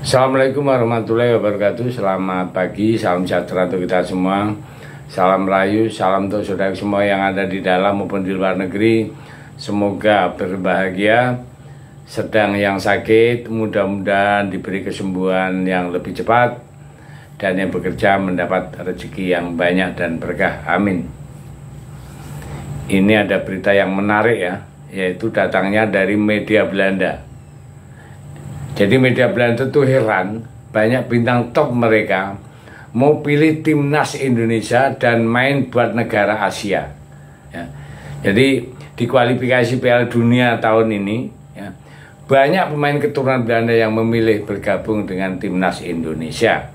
Assalamualaikum warahmatullahi wabarakatuh. Selamat pagi, salam sejahtera untuk kita semua. Salam rayu, salam untuk saudara semua yang ada di dalam maupun di luar negeri. Semoga berbahagia. Sedang yang sakit, mudah-mudahan diberi kesembuhan yang lebih cepat. Dan yang bekerja mendapat rezeki yang banyak dan berkah. Amin. Ini ada berita yang menarik ya, yaitu datangnya dari media Belanda. Jadi media Belanda itu heran, banyak bintang top mereka mau pilih timnas Indonesia dan main buat negara Asia. Ya. Jadi di kualifikasi Piala Dunia tahun ini, ya, banyak pemain keturunan Belanda yang memilih bergabung dengan timnas Indonesia.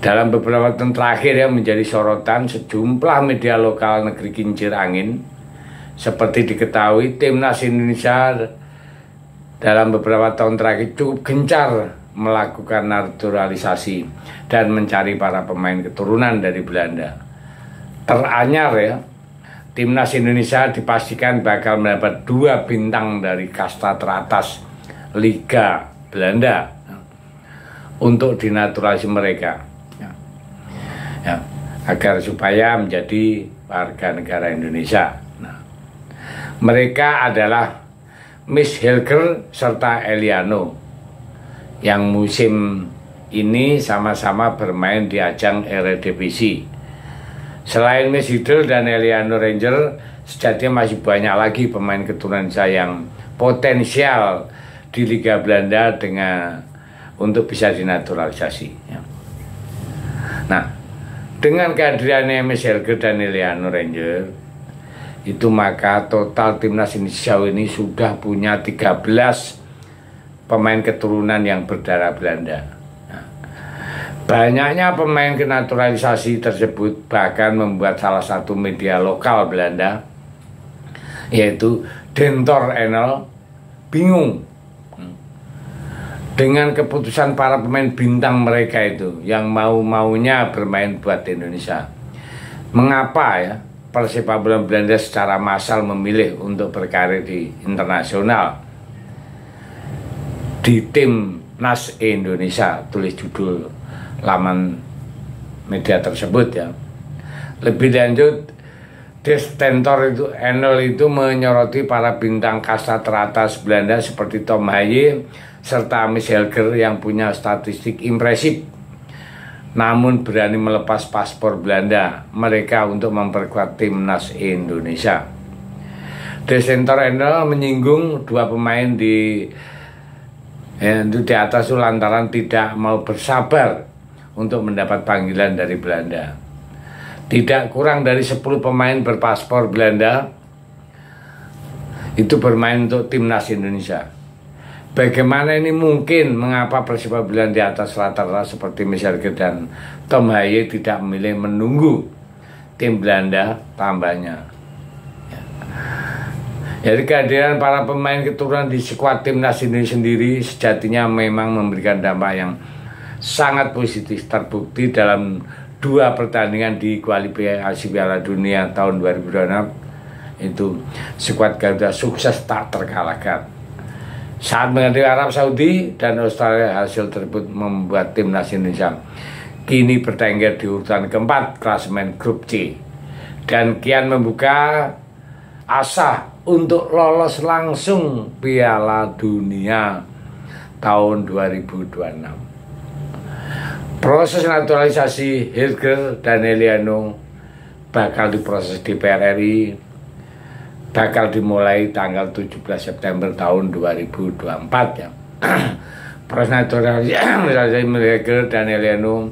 Dalam beberapa tahun terakhir ya menjadi sorotan sejumlah media lokal negeri kincir angin. Seperti diketahui timnas Indonesia dalam beberapa tahun terakhir cukup gencar melakukan naturalisasi dan mencari para pemain keturunan dari Belanda. Teranyar ya, timnas Indonesia dipastikan bakal mendapat 2 bintang dari kasta teratas Liga Belanda untuk dinaturalisasi mereka, ya, agar supaya menjadi warga negara Indonesia. Nah, mereka adalah Miss Hilger serta Eliano yang musim ini sama-sama bermain di ajang Eredivisie. Selain Miss Hilger dan Eliano Ranger, sejatinya masih banyak lagi pemain keturunan saya yang potensial di Liga Belanda untuk bisa dinaturalisasi. Nah, dengan kehadirannya Miss Hilger dan Eliano Ranger, itu maka total timnas Indonesia ini sudah punya 13 pemain keturunan yang berdarah Belanda. Nah, banyaknya pemain kenaturalisasi tersebut bahkan membuat salah satu media lokal Belanda, yaitu Dentor NL, bingung dengan keputusan para pemain bintang mereka itu yang mau-maunya bermain buat Indonesia. Mengapa ya persepak bola Belanda secara massal memilih untuk berkarir di internasional di timnas Indonesia, tulis judul laman media tersebut ya. Lebih lanjut, Destentor itu Enel itu menyoroti para bintang kasta teratas Belanda seperti Tom Haye serta Miss Hilger yang punya statistik impresif, namun berani melepas paspor Belanda mereka untuk memperkuat timnas Indonesia. Desentor Endel menyinggung 2 pemain di atas itu lantaran tidak mau bersabar untuk mendapat panggilan dari Belanda. Tidak kurang dari 10 pemain berpaspor Belanda itu bermain untuk timnas Indonesia. Bagaimana ini mungkin? Mengapa persepak bola di atas rata-rata seperti Miss Hilger dan Tom Haye tidak memilih menunggu tim Belanda tambahnya? Jadi kehadiran para pemain keturunan di skuad timnas ini sendiri sejatinya memang memberikan dampak yang sangat positif, terbukti dalam 2 pertandingan di kualifikasi Piala Dunia tahun 2026 itu skuad Garuda sukses tak terkalahkan. Saat menghadapi Arab Saudi dan Australia, hasil tersebut membuat timnas Indonesia kini bertengger di urutan keempat klasemen grup C dan kian membuka asa untuk lolos langsung Piala Dunia tahun 2026. Proses naturalisasi Hilger dan Eliano bakal diproses di DPR RI, bakal dimulai tanggal 17 September tahun 2024 ya. Proses naturalisasi Hilger dan Eliano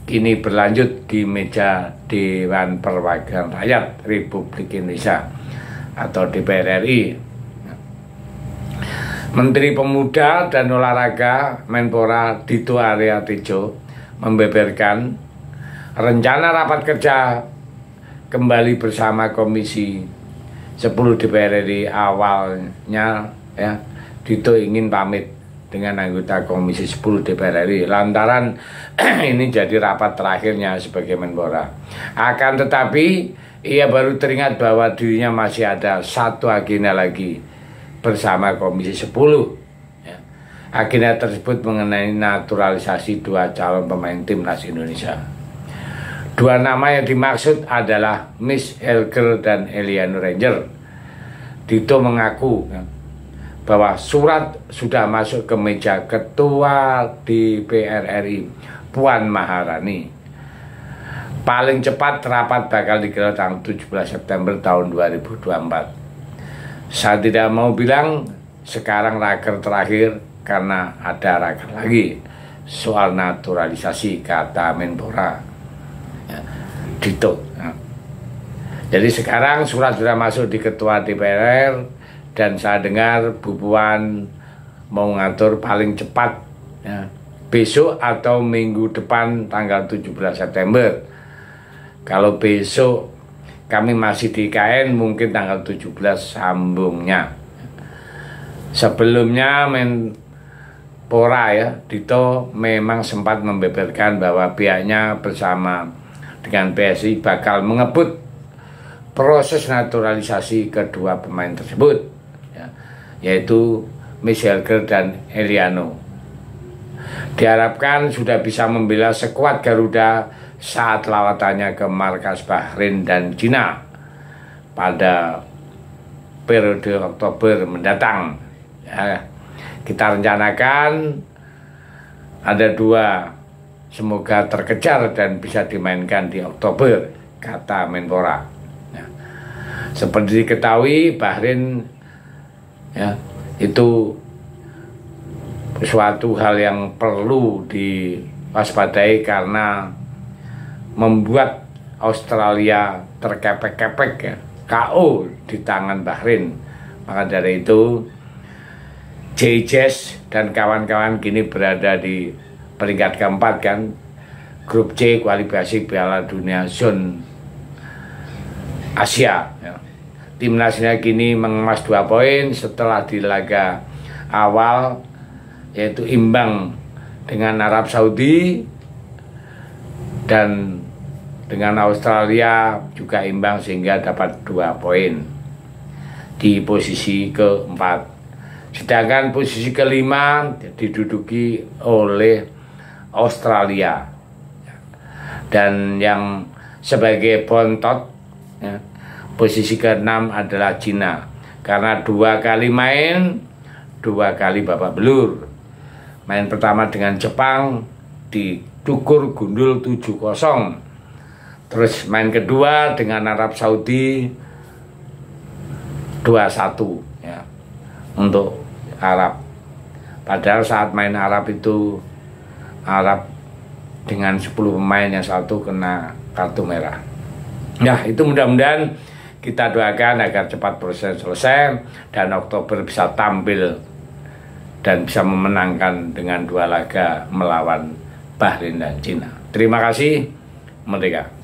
kini berlanjut di meja Dewan Perwakilan Rakyat Republik Indonesia atau DPR RI. Menteri Pemuda dan Olahraga Menpora Dito Arya Tejo membeberkan rencana rapat kerja kembali bersama Komisi 10 DPR RI. Awalnya ya Dito ingin pamit dengan anggota Komisi 10 DPR RI lantaran ini jadi rapat terakhirnya sebagai Menpora. Akan tetapi ia baru teringat bahwa dirinya masih ada 1 agenda lagi bersama Komisi 10 ya. agenda tersebut mengenai naturalisasi dua calon pemain timnas Indonesia. Dua nama yang dimaksud adalah Miss Elger dan Eliano Ranger. Dito mengaku bahwa surat sudah masuk ke meja Ketua DPR RI Puan Maharani. Paling cepat rapat bakal digelar tanggal 17 September tahun 2024. Saya tidak mau bilang sekarang raker terakhir karena ada raker lagi soal naturalisasi, kata Menpora. Dito. Jadi sekarang surat sudah masuk di Ketua DPR dan saya dengar Bu Puan mau ngatur paling cepat besok atau minggu depan tanggal 17 September. Kalau besok kami masih di IKN mungkin tanggal 17 sambungnya. Sebelumnya Menpora Dito memang sempat membeberkan bahwa pihaknya bersama dengan PSI bakal mengebut proses naturalisasi kedua pemain tersebut, yaitu Miss Elger dan Eliano. Diharapkan sudah bisa membela skuad Garuda saat lawatannya ke markas Bahrain dan Cina pada periode Oktober mendatang. Kita rencanakan ada dua, semoga terkejar dan bisa dimainkan di Oktober, kata Menpora. Seperti diketahui, Bahrain itu suatu hal yang perlu diwaspadai karena membuat Australia terkepek-kepek KO di tangan Bahrain. Maka dari itu Jazz dan kawan-kawan kini berada di peringkat keempat kan, grup C kualifikasi Piala Dunia Zone Asia. Timnasnya kini mengemas 2 poin setelah di laga awal, yaitu imbang dengan Arab Saudi dan dengan Australia juga imbang sehingga dapat 2 poin di posisi keempat. Sedangkan posisi kelima diduduki oleh Australia, dan yang sebagai bontot posisi ke-6 adalah Cina karena 2 kali main 2 kali babak belur. Main pertama dengan Jepang ditukur gundul 7-0, terus main kedua dengan Arab Saudi 2-1 untuk Arab. Padahal saat main Arab itu Arab dengan 10 pemain yang satu kena kartu merah. Itu mudah-mudahan kita doakan agar cepat proses selesai dan Oktober bisa tampil dan bisa memenangkan dengan 2 laga melawan Bahrain dan Cina. Terima kasih, merdeka.